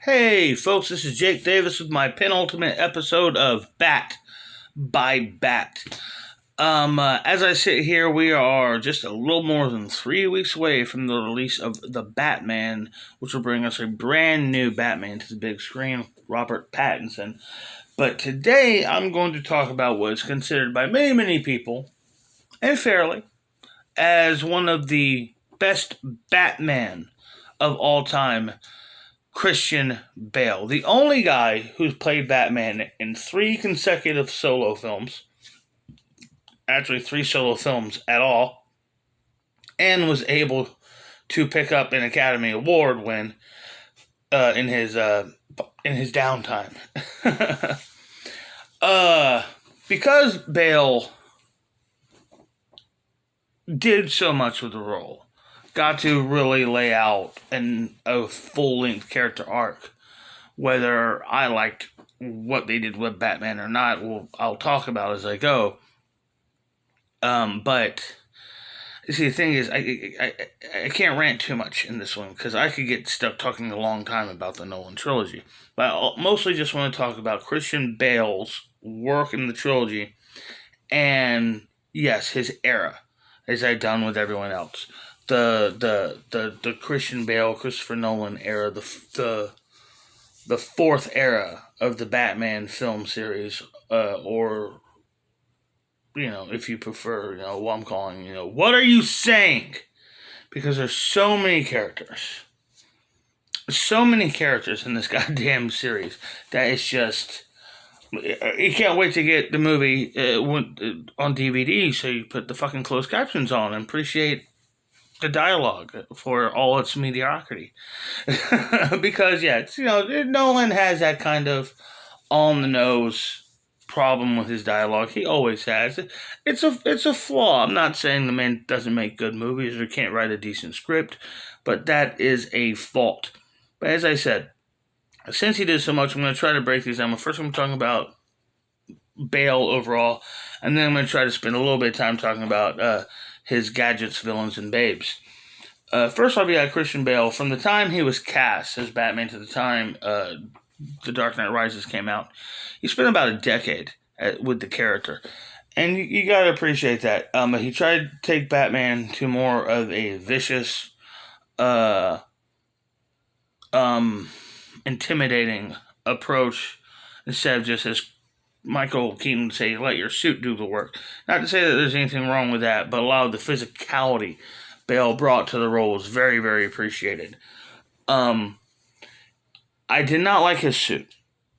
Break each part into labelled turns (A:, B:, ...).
A: Hey folks, this is Jake Davis with my penultimate episode of Bat by Bat. As I sit here, we are just a little more than 3 weeks away from the release of The Batman, which will bring us a brand new Batman to the big screen, Robert Pattinson. But today, I'm going to talk about what is considered by many, many people, and fairly, as one of the best Batman of all time, Christian Bale, the only guy who's played Batman in 3 consecutive solo films, actually 3 solo films at all, and was able to pick up an Academy Award win in his downtime. Because Bale did so much with the role, got to really lay out a full-length character arc. Whether I liked what they did with Batman or not, I'll talk about as I go. But you see, the thing is, I can't rant too much in this one because I could get stuck talking a long time about the Nolan trilogy. But I mostly just want to talk about Christian Bale's work in the trilogy, and yes, his era, as I've done with everyone else. The Christian Bale, Christopher Nolan era, the fourth era of the Batman film series, or, if you prefer, what I'm calling, what are you saying? Because there's so many characters in this goddamn series that it's just, you can't wait to get the movie on DVD so you put the fucking closed captions on and appreciate the dialogue for all its mediocrity. Because, Nolan has that kind of on-the-nose problem with his dialogue. He always has. It's a flaw. I'm not saying the man doesn't make good movies or can't write a decent script, but that is a fault. But as I said, since he did so much, I'm going to try to break these down. First, I'm talking about Bale overall, and then I'm going to try to spend a little bit of time talking about his gadgets, villains, and babes. First off, you got Christian Bale. From the time he was cast as Batman to the time The Dark Knight Rises came out, he spent about a decade with the character. And you got to appreciate that. He tried to take Batman to more of a vicious, intimidating approach instead of just, as Michael Keaton would say, let your suit do the work. Not to say that there's anything wrong with that, but a lot of the physicality Bale brought to the role was very, very appreciated. I did not like his suit.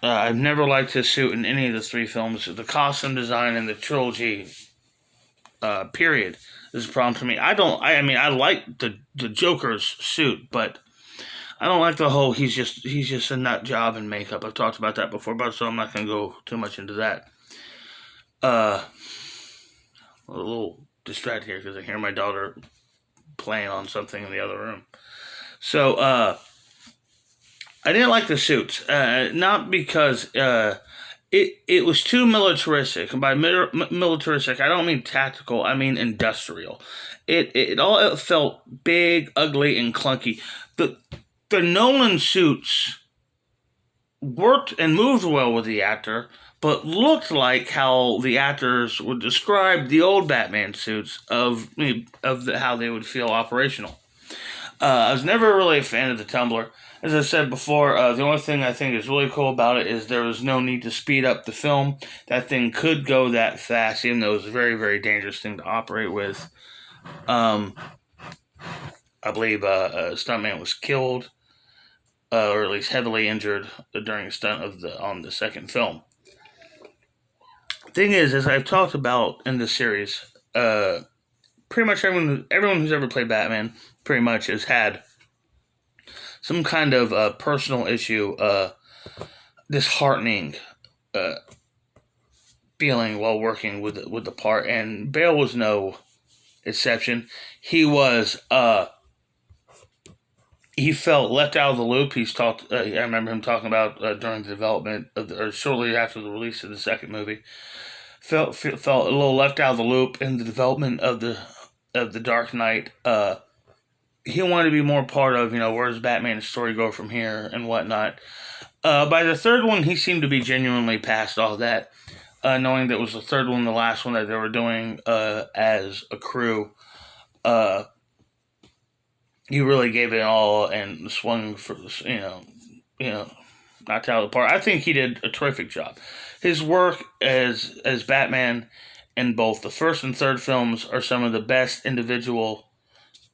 A: I've never liked his suit in any of the 3 films. The costume design in the trilogy, period, is a problem to me. I like the Joker's suit, but I don't like the whole he's just a nut job in makeup. I've talked about that before, but so I'm not going to go too much into that. A little distracted here because I hear my daughter playing on something in the other room. So, I didn't like the suits. Not because it was too militaristic. And by militaristic, I don't mean tactical, I mean industrial. It all felt big, ugly, and clunky. The Nolan suits worked and moved well with the actor, but looked like how the actors would describe the old Batman suits of how they would feel operational. I was never really a fan of the Tumbler. As I said before, the only thing I think is really cool about it is there was no need to speed up the film. That thing could go that fast, even though it was a very, very dangerous thing to operate with. I believe a stuntman was killed, or at least heavily injured during a stunt on the second film. Thing is, as I've talked about in this series, pretty much everyone who's ever played Batman pretty much has had some kind of personal issue, disheartening feeling while working with the part, and Bale was no exception. He felt left out of the loop. I remember him talking about during the development or shortly after the release of the second movie. Felt a little left out of the loop in the development of the Dark Knight. he wanted to be more part of, where does Batman's story go from here and whatnot. By the third one, he seemed to be genuinely past all that, knowing that it was the third one, the last one that they were doing as a crew. Uh, he really gave it all and swung for, knocked out of the park. I think he did a terrific job. His work as Batman in both the first and third films are some of the best individual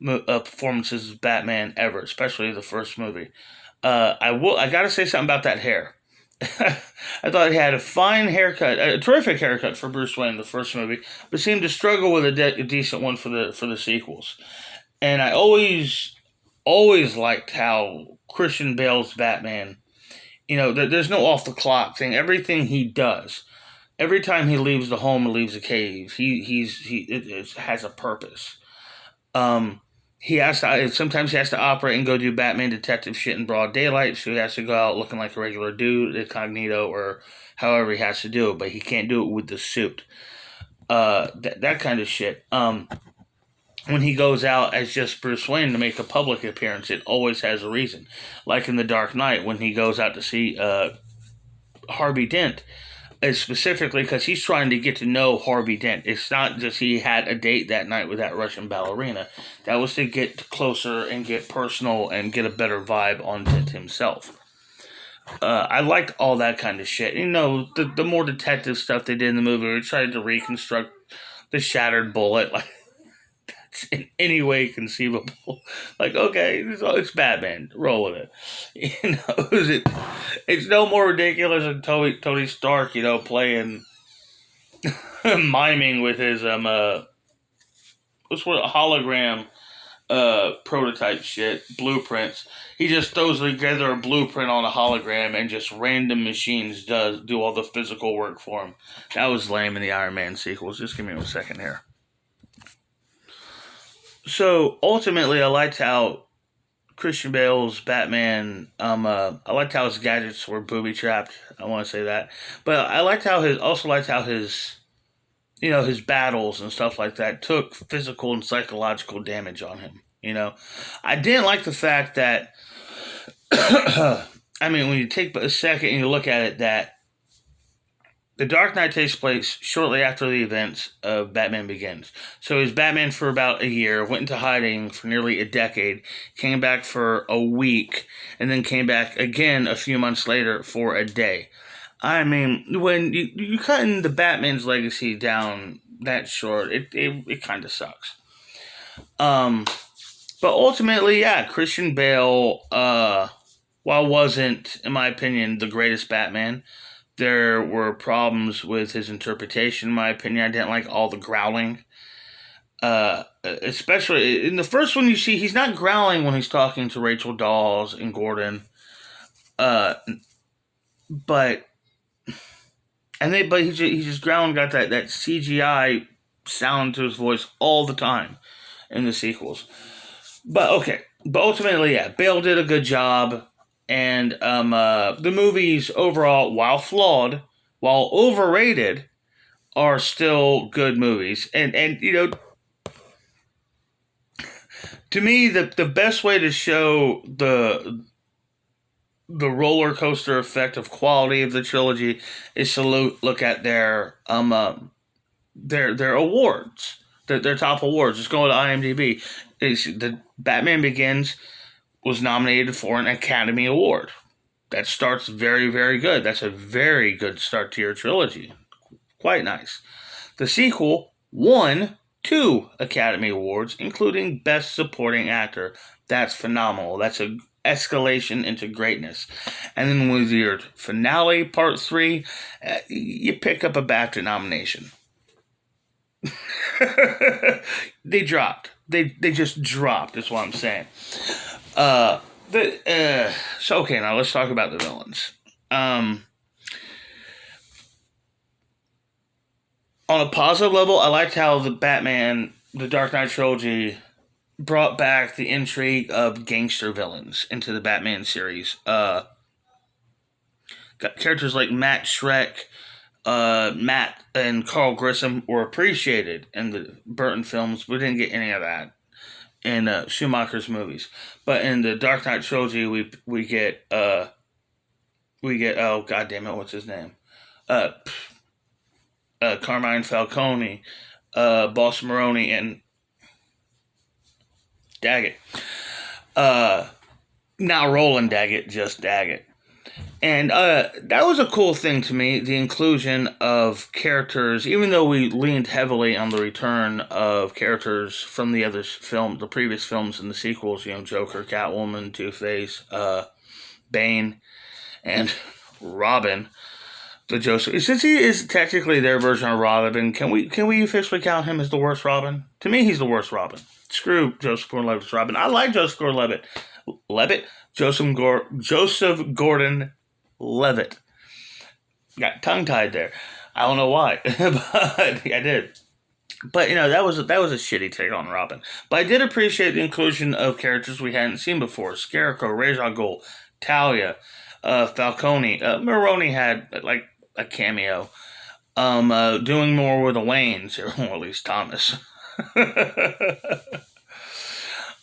A: performances of Batman ever, especially the first movie. I gotta say something about that hair. I thought he had a fine haircut, a terrific haircut for Bruce Wayne in the first movie, but seemed to struggle with a decent one for the sequels. And I always liked how Christian Bale's Batman. There's no off the clock thing. Everything he does, every time he leaves the home and leaves the cave, it has a purpose. He has to sometimes he has to operate and go do Batman detective shit in broad daylight, so he has to go out looking like a regular dude, incognito, or however he has to do it, but he can't do it with the suit. That kind of shit. When he goes out as just Bruce Wayne to make a public appearance, it always has a reason. Like in The Dark Knight, when he goes out to see Harvey Dent, it's specifically because he's trying to get to know Harvey Dent. It's not just he had a date that night with that Russian ballerina. That was to get closer and get personal and get a better vibe on Dent himself. I liked all that kind of shit. The more detective stuff they did in the movie, we tried to reconstruct the shattered bullet, like in any way conceivable. Like, okay, it's Batman. Roll with it. It's no more ridiculous than Tony Stark, playing, miming with his what's what hologram prototype shit, blueprints. He just throws together a blueprint on a hologram and just random machines do all the physical work for him. That was lame in the Iron Man sequels. Just give me a second here. So ultimately, I liked how Christian Bale's Batman. I liked how his gadgets were booby trapped. I want to say that, but I liked how his his battles and stuff like that took physical and psychological damage on him. I didn't like the fact that. I mean, when you take a second and you look at it, that The Dark Knight takes place shortly after the events of Batman Begins. So he was Batman for about a year, went into hiding for nearly a decade, came back for a week, and then came back again a few months later for a day. I mean, when you cutting the Batman's legacy down that short, it kind of sucks. But ultimately, yeah, Christian Bale, while wasn't, in my opinion, the greatest Batman, there were problems with his interpretation, in my opinion. I didn't like all the growling. Especially in the first one, you see he's not growling when he's talking to Rachel Dawes and Gordon. But he's just growling, got that CGI sound to his voice all the time in the sequels. But ultimately, yeah, Bale did a good job. And the movies overall, while flawed, while overrated, are still good movies. And to me, the best way to show the roller coaster effect of quality of the trilogy is to look at their awards, their top awards. Just go to IMDb. The Batman Begins was nominated for an Academy Award. That starts very, very good. That's a very good start to your trilogy. Quite nice. The sequel won 2 Academy Awards, including Best Supporting Actor. That's phenomenal. That's an escalation into greatness. And then with your finale, Part 3, you pick up a BAFTA nomination. They dropped. They just dropped, is what I'm saying. So okay, now let's talk about the villains. On a positive level, I liked how the Dark Knight trilogy brought back the intrigue of gangster villains into the Batman series. Got characters like Matt Shrek, Matt and Carl Grissom were appreciated in the Burton films. We didn't get any of that. in Schumacher's movies. But in the Dark Knight trilogy, we get oh god damn it, what's his name? Uh, Carmine Falcone, Boss Maroni, and Daggett. Uh, Now Roland Daggett, just Daggett. And that was a cool thing to me, the inclusion of characters, even though we leaned heavily on the return of characters from the other film, the previous films and the sequels, Joker, Catwoman, Two-Face, Bane, and Robin, the Joseph. Since he is technically their version of Robin, can we officially count him as the worst Robin? To me, he's the worst Robin. Screw Joseph Gordon-Levitt's Robin. I like Joseph Gordon-Levitt. Joseph Gordon-Levitt. Got tongue-tied there. I don't know why, but I did. But that was a shitty take on Robin. But I did appreciate the inclusion of characters we hadn't seen before: Scarecrow, Ra's al Ghul, Talia, Falcone. Maroni had like a cameo. Doing more with the Waynes, or at least Thomas.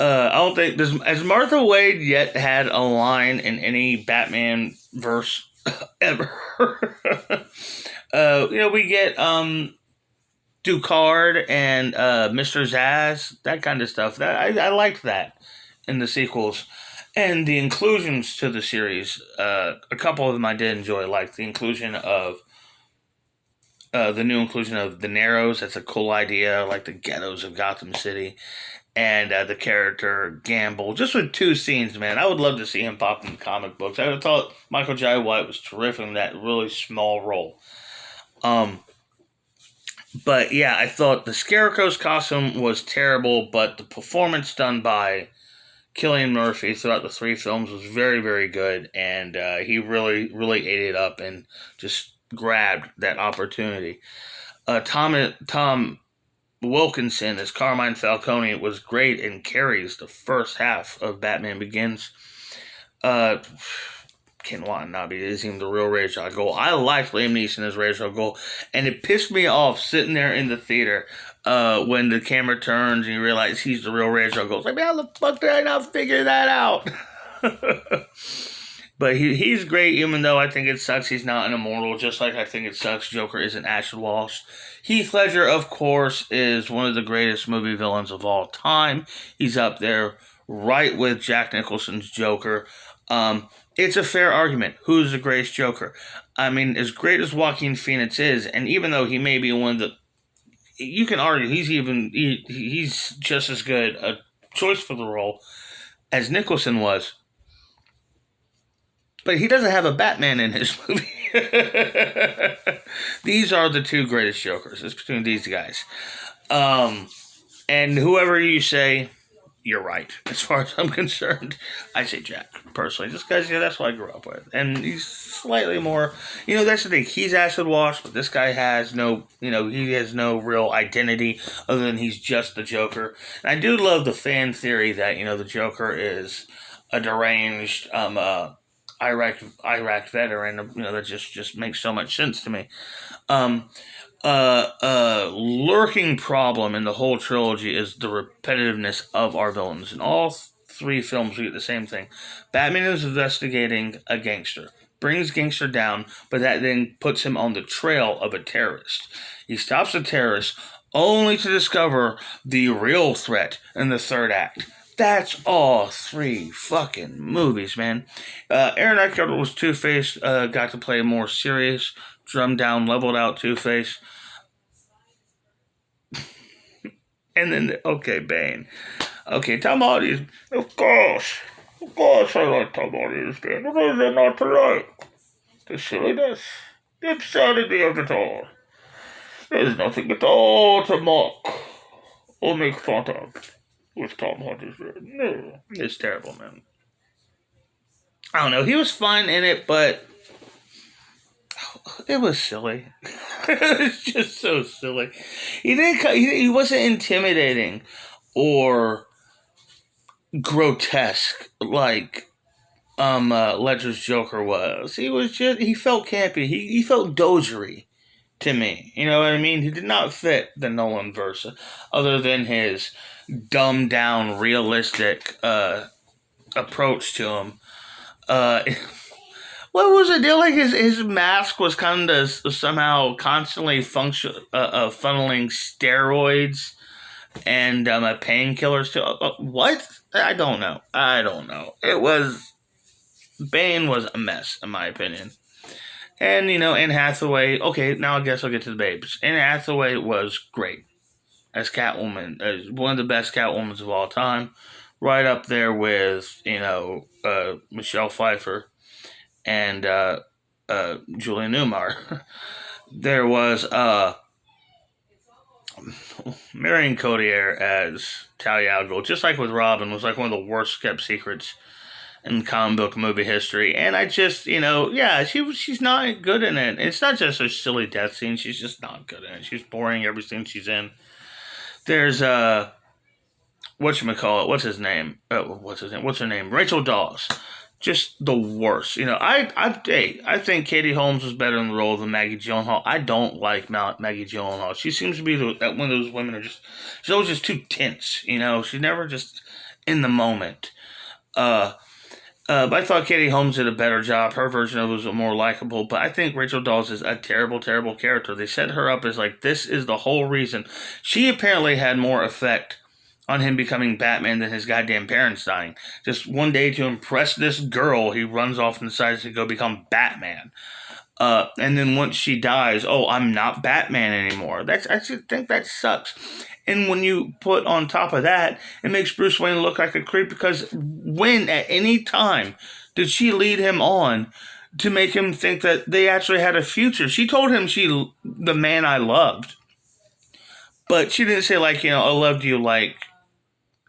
A: I don't think has Martha Wade yet had a line in any Batman verse ever. We get Ducard and Mr. Zaz, that kind of stuff. That I liked that in the sequels. And the inclusions to the series, a couple of them I did enjoy, like the inclusion of the new inclusion of the Narrows. That's a cool idea, like the ghettos of Gotham City. And the character Gamble, just with 2 scenes, man. I would love to see him pop in the comic books. I thought Michael Jai White was terrific in that really small role. But yeah, I thought the Scarecrow's costume was terrible, but the performance done by Cillian Murphy throughout the 3 films was very, very good, and he really, really ate it up and just grabbed that opportunity. Tom Wilkinson as Carmine Falcone was great and carries the first half of Batman Begins. Ken Watanabe is even the real Ra's al Ghul. I liked Liam Neeson as Ra's al Ghul, and it pissed me off sitting there in the theater when the camera turns and you realize he's the real Ra's al Ghul. It's like, man, how the fuck did I not figure that out? But he's great, even though I think it sucks he's not an immortal, just like I think it sucks Joker isn't Acid Wash. Heath Ledger, of course, is one of the greatest movie villains of all time. He's up there right with Jack Nicholson's Joker. It's a fair argument. Who's the greatest Joker? I mean, as great as Joaquin Phoenix is, and even though he may be one of the... You can argue he's just as good a choice for the role as Nicholson was. But he doesn't have a Batman in his movie. These are the 2 greatest Jokers. It's between these guys. And whoever you say, you're right. As far as I'm concerned, I say Jack, personally. Just because, that's what I grew up with. And he's slightly more... that's the thing. He's acid wash, but this guy has no... he has no real identity other than he's just the Joker. And I do love the fan theory that, the Joker is a deranged... Iraq veteran, that just makes so much sense to me. Lurking problem in the whole trilogy is the repetitiveness of our villains. In all 3 films, we get the same thing. Batman is investigating a gangster, brings gangster down, but that then puts him on the trail of a terrorist. He stops the terrorist only to discover the real threat in the 3rd act. That's all 3 fucking movies, man. Aaron Eckhart was Two-Face, got to play a more serious, drummed down, leveled out Two-Face. And then, Bane. Okay, Tom Hardy's, of course I like Tom Hardy as Bane. What is there not to like? The silliness, the absurdity of it all. There's nothing at all to mock or make fun of. With Tom Hardy's Bane. No, it's terrible, man. I don't know. He was fun in it, but it was silly. It was just so silly. He wasn't intimidating or grotesque like Ledger's Joker was. He felt campy. He felt dogery to me. You know what I mean? He did not fit the Nolan verse, other than his dumbed down, realistic approach to him. Uh, what was the deal? Like his mask was kind of somehow constantly funneling steroids and painkillers to what? I don't know. It was Bane was a mess in my opinion. And Anne Hathaway. Okay, now I guess I'll get to the babes. Anne Hathaway was great as Catwoman, as one of the best Catwomans of all time, right up there with Michelle Pfeiffer and Julia Newmar. There was Marion Cotillard as Talia al Ghul, just like with Robin, was like one of the worst kept secrets in comic book movie history. And I just, she's not good in it. It's not just a silly death scene. She's just not good in it. She's boring every scene she's in. There's whatchamacallit, what's his name? What's her name? Rachel Dawes. Just the worst. I think Katie Holmes was better in the role than Maggie Gyllenhaal. I don't like Maggie Gyllenhaal. She seems to be one of those women she's always just too tense. She's never just in the moment. But I thought Katie Holmes did a better job. Her version of it was more likable. But I think Rachel Dawes is a terrible, terrible character. They set her up as like, this is the whole reason. She apparently had more effect on him becoming Batman than his goddamn parents dying. Just one day to impress this girl, he runs off and decides to go become Batman. And then once she dies, I'm not Batman anymore. I just think that sucks. And when you put on top of that, it makes Bruce Wayne look like a creep, because when at any time did she lead him on to make him think that they actually had a future? She told him the man I loved, but she didn't say I loved you like.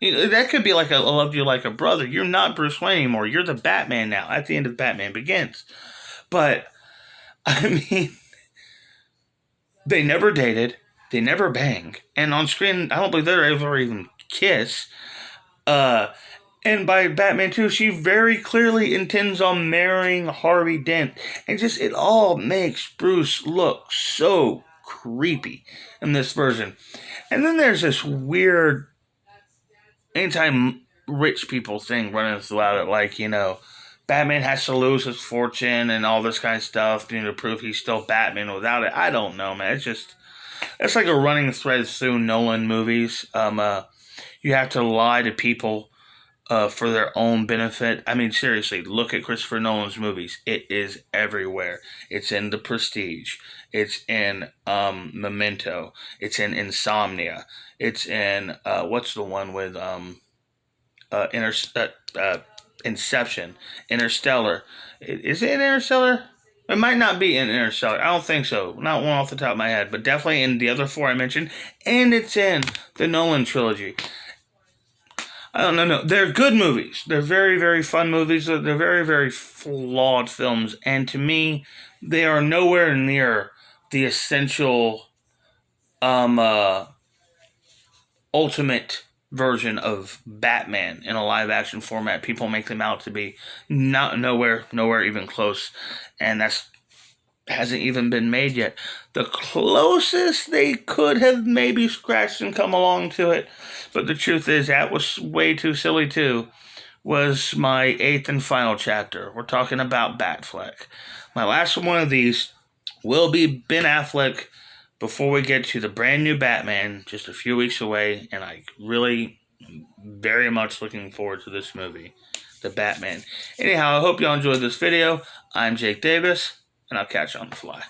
A: That could be like I loved you like a brother. You're not Bruce Wayne anymore. You're the Batman now at the end of Batman Begins. But, I mean, they never dated. They never bang. And on screen, I don't believe they ever even kiss. And by Batman 2, she very clearly intends on marrying Harvey Dent. And just, it all makes Bruce look so creepy in this version. And then there's this weird anti-rich people thing running throughout it. Batman has to lose his fortune and all this kind of stuff to prove he's still Batman without it. I don't know, man. It's like a running thread through Nolan movies. You have to lie to people for their own benefit. I mean, seriously, look at Christopher Nolan's movies. It is everywhere. It's in The Prestige. It's in Memento. It's in Insomnia. It's in, what's the one with Inception, Interstellar. Is it in Interstellar? It might not be in Interstellar. I don't think so. Not one off the top of my head, but definitely in the other four I mentioned. And it's in the Nolan trilogy. I don't know. No. They're good movies. They're very, very fun movies. They're very, very flawed films. And to me, they are nowhere near the essential ultimate version of Batman in a live action format. People make them out to be nowhere even close, and that's hasn't even been made yet. The closest they could have maybe scratched and come along to it, but the truth is that was way too silly too, was my 8th and final chapter. We're talking about Batfleck. My last one of these will be Ben Affleck before we get to the brand new Batman, just a few weeks away, and I really very much looking forward to this movie, The Batman. Anyhow, I hope y'all enjoyed this video. I'm Jake Davis, and I'll catch you on the fly.